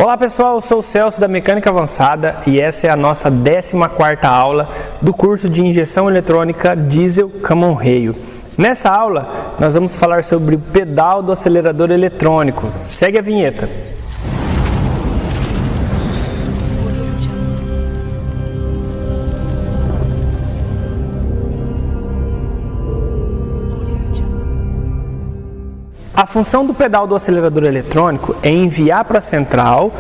Olá pessoal, eu sou o Celso da Mecânica Avançada e essa é a nossa 14ª aula do curso de Injeção Eletrônica Diesel Common Rail. Nessa aula nós vamos falar sobre o pedal do acelerador eletrônico. Segue a vinheta. A função do pedal do acelerador eletrônico é enviar para a central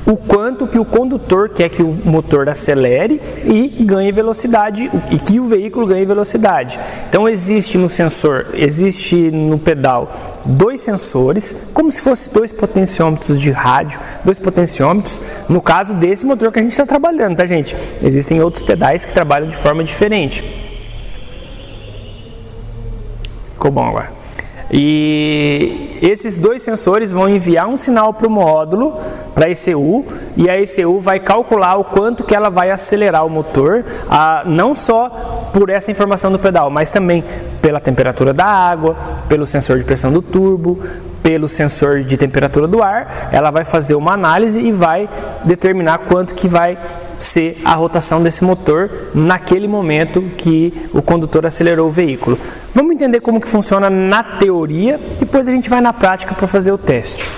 o quanto que o condutor quer que o motor acelere e ganhe velocidade, e que o veículo ganhe velocidade. Então existe no pedal dois sensores, como se fossem dois potenciômetros de rádio, dois potenciômetros, no caso desse motor que a gente está trabalhando, tá gente? Existem outros pedais que trabalham de forma diferente. Ficou bom agora. E esses dois sensores vão enviar um sinal para o módulo, para a ECU, e a ECU vai calcular o quanto que ela vai acelerar o motor, não só por essa informação do pedal, mas também pela temperatura da água, pelo sensor de pressão do turbo, pelo sensor de temperatura do ar. Ela vai fazer uma análise e vai determinar quanto que vai ser a rotação desse motor naquele momento que o condutor acelerou o veículo. Vamos entender como que funciona na teoria, depois a gente vai na prática para fazer o teste.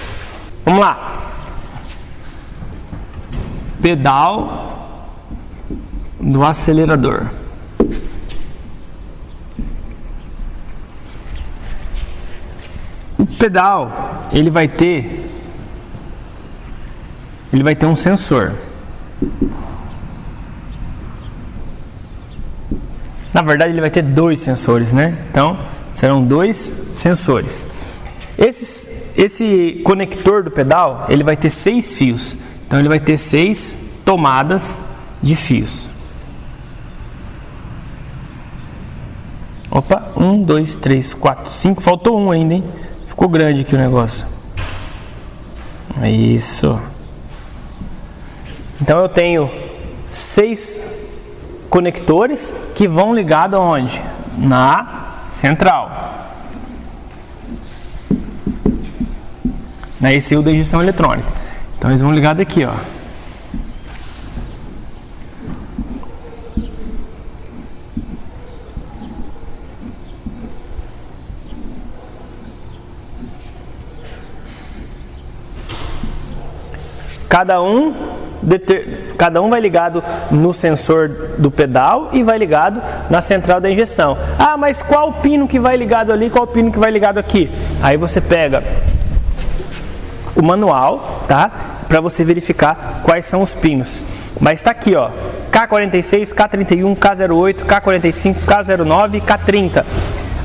Vamos lá. Pedal do acelerador. O pedal, ele vai ter um sensor. Na verdade, ele vai ter dois sensores, né? Então, serão dois sensores. Esse conector do pedal, ele vai ter 6 fios. Então, ele vai ter 6 tomadas de fios. Opa, 1, 2, 3, 4, 5. Faltou um ainda, hein? Ficou grande aqui o negócio. Isso. Então, eu tenho 6 conectores que vão ligados aonde? Na central, na ECU da injeção eletrônica. Então eles vão ligados aqui, ó. Cada um vai ligado no sensor do pedal e vai ligado na central da injeção. Ah, mas qual pino que vai ligado ali, qual pino que vai ligado aqui? Aí você pega o manual, tá? Para você verificar quais são os pinos. Mas está aqui, ó, K46, K31, K08, K45, K09 e K30.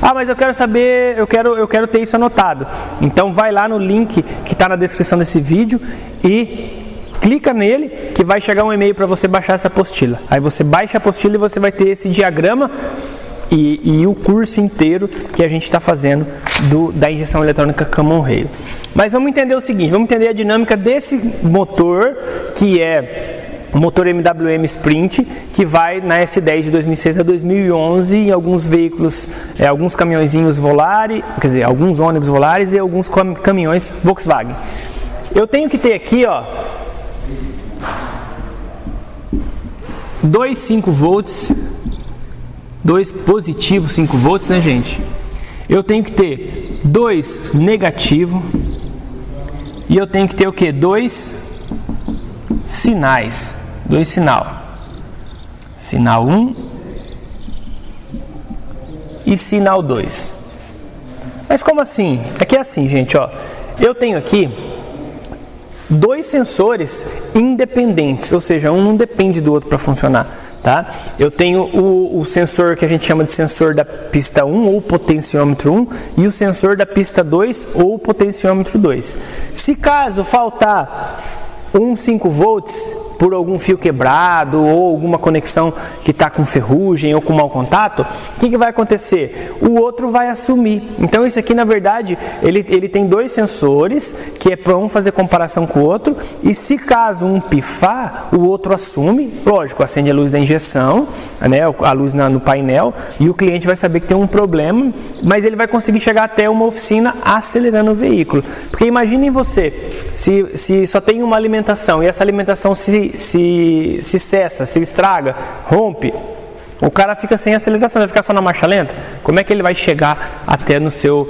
Ah, mas eu quero saber, eu quero ter isso anotado. Então vai lá no link que está na descrição desse vídeo e clica nele que vai chegar um e-mail para você baixar essa apostila. Aí você baixa a apostila e você vai ter esse diagrama e o curso inteiro que a gente está fazendo da injeção eletrônica Common Rail. Mas vamos entender o seguinte, vamos entender a dinâmica desse motor, que é o motor MWM Sprint, que vai na S10 de 2006 a 2011 em alguns veículos, alguns caminhõezinhos Volare, quer dizer, alguns ônibus Volares e alguns caminhões Volkswagen. Eu tenho que ter aqui, ó, 2 5 volts, 2 positivos 5 volts, né gente? Eu tenho que ter 2 negativo e eu tenho que ter o que? 2 sinais, 2 sinal. Sinal 1 e sinal 2. Mas como assim? É que é assim, gente, ó. Eu tenho aqui 2 sensores independentes, ou seja, um não depende do outro para funcionar, tá? Eu tenho o sensor que a gente chama de sensor da pista 1 ou potenciômetro 1 e o sensor da pista 2 ou potenciômetro 2. Se caso faltar 5 volts, por algum fio quebrado ou alguma conexão que está com ferrugem ou com mau contato, o que vai acontecer? O outro vai assumir. Então isso aqui, na verdade, ele tem dois sensores, que é para um fazer comparação com o outro, e se caso um pifar, o outro assume, lógico, acende a luz da injeção, né, a luz no painel, e o cliente vai saber que tem um problema, mas ele vai conseguir chegar até uma oficina acelerando o veículo. Porque imaginem você, se só tem uma alimentação e essa alimentação se cessa, se estraga, rompe, o cara fica sem aceleração, vai ficar só na marcha lenta. Como é que ele vai chegar até no seu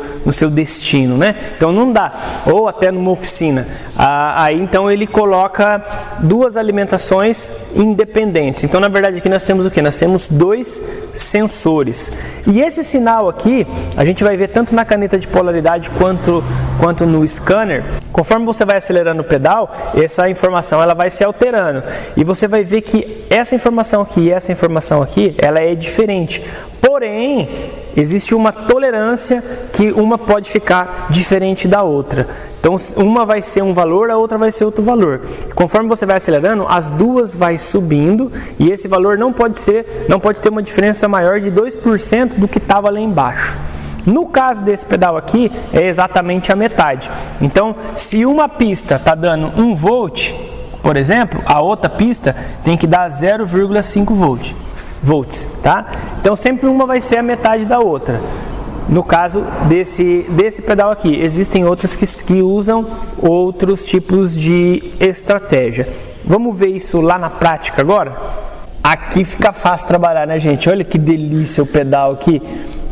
destino, né? Então não dá. Ou até numa oficina. Aí então ele coloca duas alimentações independentes. Então na verdade aqui nós temos o quê? Nós temos dois sensores. E esse sinal aqui, a gente vai ver tanto na caneta de polaridade quanto no scanner. Conforme você vai acelerando o pedal, essa informação ela vai se alterando. E você vai ver que essa informação aqui e essa informação aqui, ela é diferente. Porém, existe uma tolerância que uma pode ficar diferente da outra. Então, uma vai ser um valor, a outra vai ser outro valor. Conforme você vai acelerando, as duas vai subindo e esse valor não pode ter uma diferença maior de 2% do que estava lá embaixo. No caso desse pedal aqui, é exatamente a metade. Então, se uma pista está dando 1 volt, por exemplo, a outra pista tem que dar 0,5 volts, tá? Então sempre uma vai ser a metade da outra. No caso desse pedal aqui, existem outros que usam outros tipos de estratégia. Vamos ver isso lá na prática agora? Aqui fica fácil trabalhar, né, gente? Olha que delícia o pedal aqui.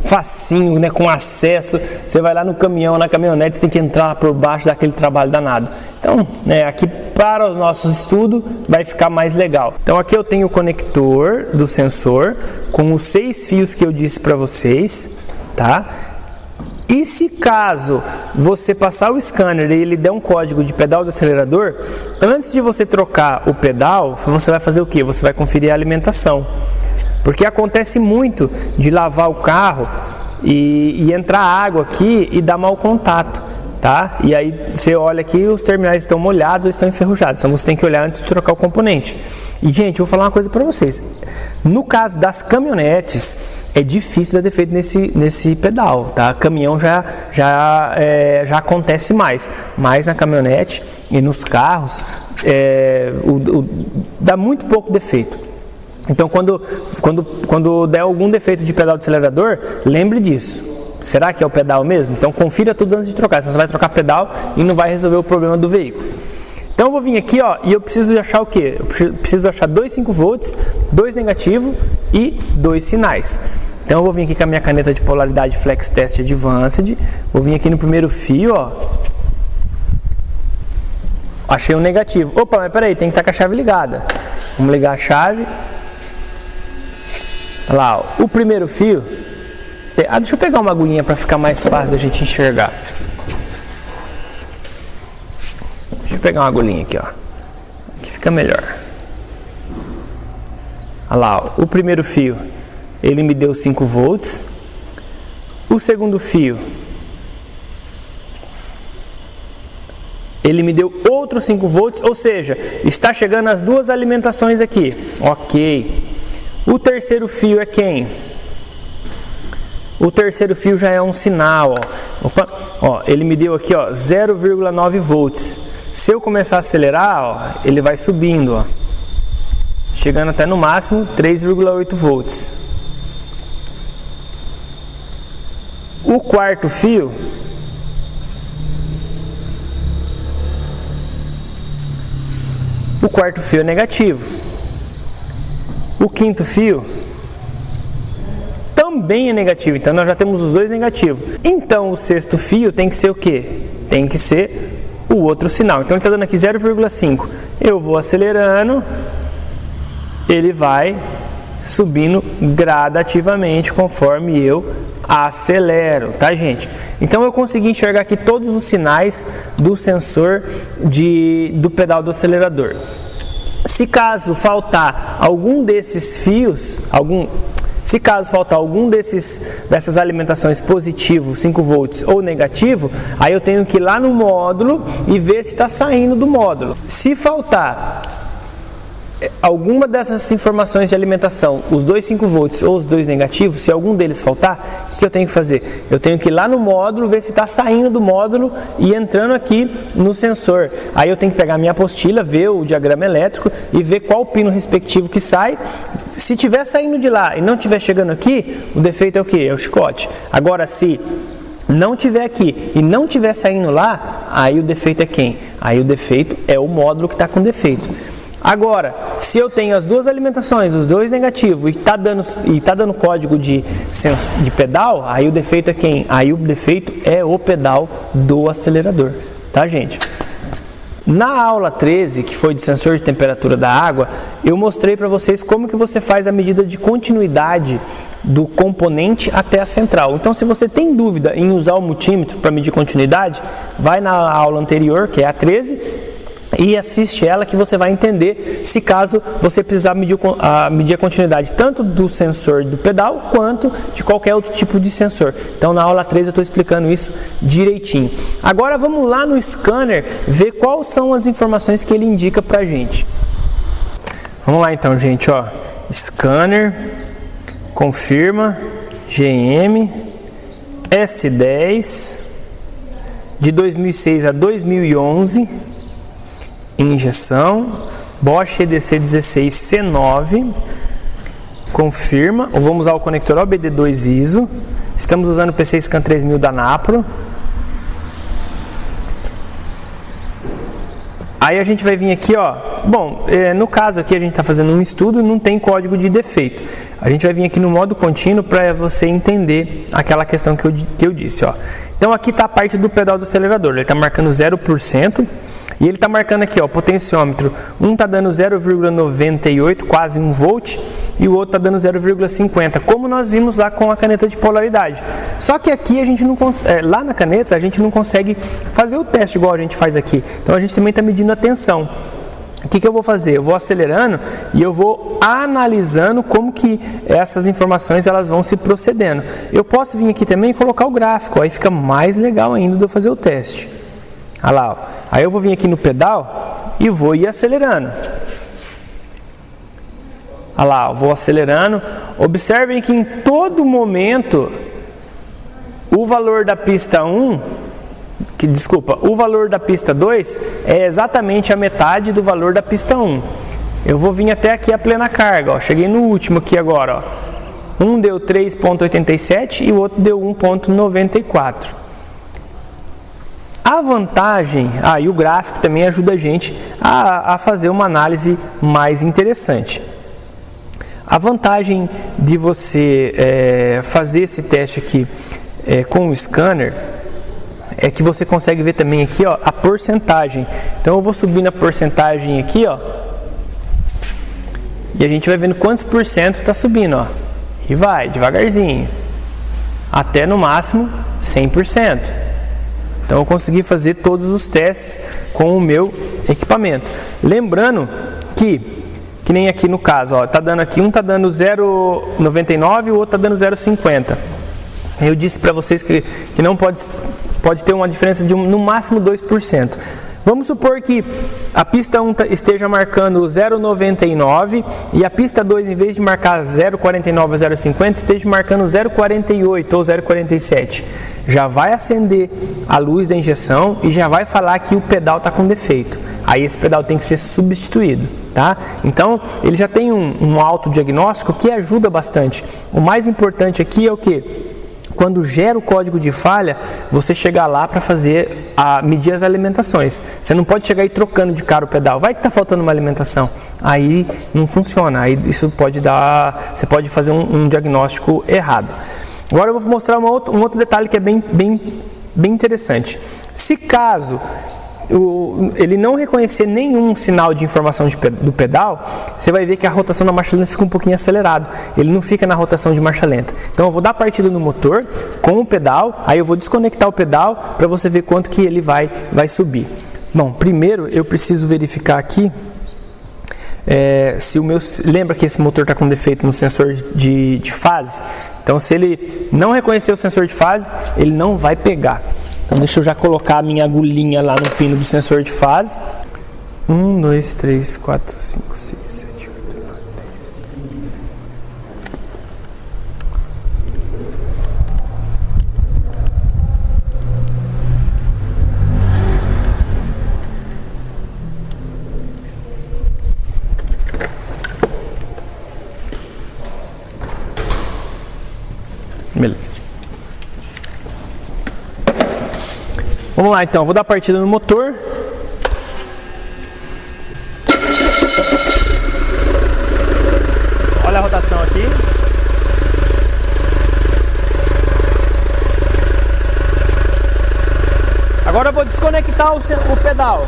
Facinho, né, com acesso. Você vai lá no caminhão, na caminhonete, você tem que entrar por baixo daquele trabalho danado. Então, aqui para o nosso estudo vai ficar mais legal. Então aqui eu tenho o conector do sensor com os 6 fios que eu disse para vocês, tá? E se caso você passar o scanner e ele der um código de pedal do acelerador, antes de você trocar o pedal, você vai fazer o quê? Você vai conferir a alimentação. Porque acontece muito de lavar o carro e entrar água aqui e dar mau contato, tá? E aí você olha aqui, os terminais estão molhados ou estão enferrujados. Então você tem que olhar antes de trocar o componente. E gente, eu vou falar uma coisa para vocês. No caso das caminhonetes, é difícil dar defeito nesse pedal, tá? Caminhão já acontece mais. Mas na caminhonete e nos carros, dá muito pouco defeito. Então, quando der algum defeito de pedal de acelerador, lembre disso. Será que é o pedal mesmo? Então, confira tudo antes de trocar. Senão você vai trocar pedal e não vai resolver o problema do veículo. Então, eu vou vir aqui, ó, e eu preciso achar o quê? Eu preciso achar 2 5 volts, 2 negativo e 2 sinais. Então, eu vou vir aqui com a minha caneta de polaridade Flex Test Advanced. Vou vir aqui no primeiro fio, ó. Achei um negativo. Opa, mas peraí, tem que estar com a chave ligada. Vamos ligar a chave. Olha lá, ó, o primeiro fio. Deixa eu pegar uma agulhinha para ficar mais fácil da gente enxergar. Deixa eu pegar uma agulhinha aqui, ó. Aqui fica melhor. Olha lá, ó, o primeiro fio, ele me deu 5 volts. O segundo fio, ele me deu outros 5 volts, ou seja, está chegando as duas alimentações aqui. Ok. O terceiro fio é quem? O terceiro fio já é um sinal, ó. Opa, ó, ele me deu aqui, ó, 0,9 volts. Se eu começar a acelerar, ó, ele vai subindo, ó, chegando até no máximo 3,8 volts. O quarto fio, é negativo. O quinto fio também é negativo, então nós já temos os dois negativos. Então o sexto fio tem que ser o quê? Tem que ser o outro sinal. Então ele está dando aqui 0,5. Eu vou acelerando, ele vai subindo gradativamente conforme eu acelero, tá, gente? Então eu consegui enxergar aqui todos os sinais do sensor do pedal do acelerador. Se caso faltar algum desses fios, se caso faltar algum dessas alimentações positivo, 5 volts ou negativo, aí eu tenho que ir lá no módulo e ver se está saindo do módulo. Se faltar alguma dessas informações de alimentação, os dois 5 volts ou os dois negativos, se algum deles faltar, o que eu tenho que fazer? Eu tenho que ir lá no módulo, ver se está saindo do módulo e entrando aqui no sensor. Aí eu tenho que pegar a minha apostila, ver o diagrama elétrico e ver qual pino respectivo que sai. Se estiver saindo de lá e não estiver chegando aqui, o defeito é o quê? É o chicote. Agora, se não tiver aqui e não tiver saindo lá, aí o defeito é quem? Aí o defeito é o módulo que está com defeito. Agora, se eu tenho as duas alimentações, os dois negativos, e está dando código de pedal, aí o defeito é quem? Aí o defeito é o pedal do acelerador, tá, gente? Na aula 13, que foi de sensor de temperatura da água, eu mostrei para vocês como que você faz a medida de continuidade do componente até a central. Então, se você tem dúvida em usar o multímetro para medir continuidade, vai na aula anterior, que é a 13, e assiste ela que você vai entender se caso você precisar medir a continuidade tanto do sensor do pedal quanto de qualquer outro tipo de sensor. Então na aula 3 eu estou explicando isso direitinho. Agora vamos lá no scanner ver quais são as informações que ele indica pra gente. Vamos lá então, gente, ó. Scanner, confirma, GM, S10, de 2006 a 2011, injeção, Bosch EDC 16C9, confirma, ou vamos usar o conector OBD2 ISO, estamos usando o PC Scan 3000 da Napro. Aí a gente vai vir aqui, ó, bom, no caso aqui a gente está fazendo um estudo e não tem código de defeito. A gente vai vir aqui no modo contínuo para você entender aquela questão que eu disse, ó. Então aqui está a parte do pedal do acelerador, ele está marcando 0%. E ele está marcando aqui, ó, potenciômetro. Um está dando 0,98, quase 1 volt, e o outro está dando 0,50, como nós vimos lá com a caneta de polaridade. Só que aqui a gente não consegue, lá na caneta a gente não consegue fazer o teste igual a gente faz aqui. Então a gente também está medindo a tensão. O que eu vou fazer? Eu vou acelerando e eu vou analisando como que essas informações elas vão se procedendo. Eu posso vir aqui também e colocar o gráfico, aí fica mais legal ainda de eu fazer o teste. Olha lá, ó. Aí eu vou vir aqui no pedal e vou ir acelerando. Olha lá, eu vou acelerando. Observem que em todo momento o valor da pista 1, o valor da pista 2 é exatamente a metade do valor da pista 1. Eu vou vir até aqui a plena carga, ó. Cheguei no último aqui agora, ó. Um deu 3,87 e o outro deu 1,94. A vantagem, e o gráfico também ajuda a gente a fazer uma análise mais interessante. A vantagem de você fazer esse teste aqui com o scanner é que você consegue ver também aqui, ó, a porcentagem. Então eu vou subir na porcentagem aqui, ó, e a gente vai vendo quantos por cento está subindo, ó, e vai devagarzinho até no máximo 100%. Então eu consegui fazer todos os testes com o meu equipamento. Lembrando que nem aqui no caso, ó, tá dando aqui, um tá dando 0,99 e o outro tá dando 0,50. Eu disse para vocês que não pode ter uma diferença de no máximo 2%. Vamos supor que a pista 1 esteja marcando 0,99 e a pista 2, em vez de marcar 0,49 ou 0,50, esteja marcando 0,48 ou 0,47. Já vai acender a luz da injeção e já vai falar que o pedal está com defeito. Aí esse pedal tem que ser substituído, tá? Então, ele já tem um autodiagnóstico que ajuda bastante. O mais importante aqui é o quê? Quando gera o código de falha, você chegar lá para medir as alimentações. Você não pode chegar aí trocando de cara o pedal. Vai que está faltando uma alimentação. Aí não funciona. Aí isso pode dar. Você pode fazer um diagnóstico errado. Agora eu vou mostrar um outro detalhe que é bem interessante. Se caso ele não reconhecer nenhum sinal de informação do pedal, você vai ver que a rotação da marcha lenta fica um pouquinho acelerado. Ele não fica na rotação de marcha lenta. Então eu vou dar partida no motor com o pedal, aí eu vou desconectar o pedal para você ver quanto que ele vai subir. Bom, primeiro eu preciso verificar aqui se o meu... Lembra que esse motor está com defeito no sensor de fase? Então se ele não reconhecer o sensor de fase, ele não vai pegar. Então deixa eu já colocar a minha agulhinha lá no pino do sensor de fase. 1, 2, 3, 4, 5, 6, 7, 8, 9, 10. Beleza. Vamos lá então, vou dar partida no motor. Olha a rotação aqui. Agora eu vou desconectar o pedal.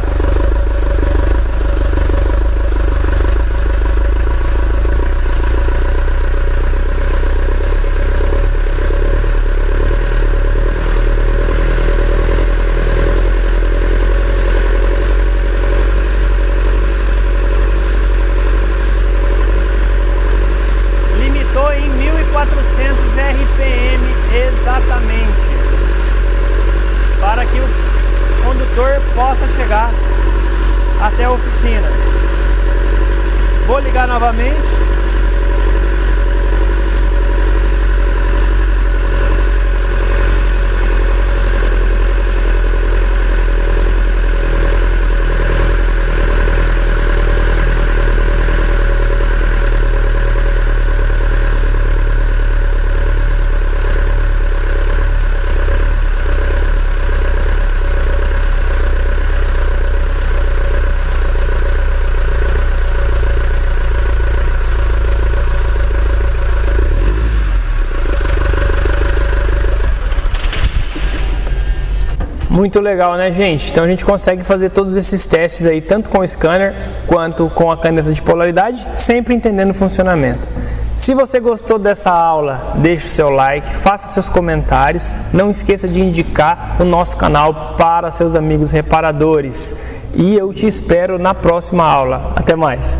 RPM exatamente, para que o condutor possa chegar até a oficina. Vou ligar novamente. Muito legal, né, gente? Então a gente consegue fazer todos esses testes aí, tanto com o scanner quanto com a caneta de polaridade, sempre entendendo o funcionamento. Se você gostou dessa aula, deixe o seu like, faça seus comentários, não esqueça de indicar o nosso canal para seus amigos reparadores. E eu te espero na próxima aula. Até mais!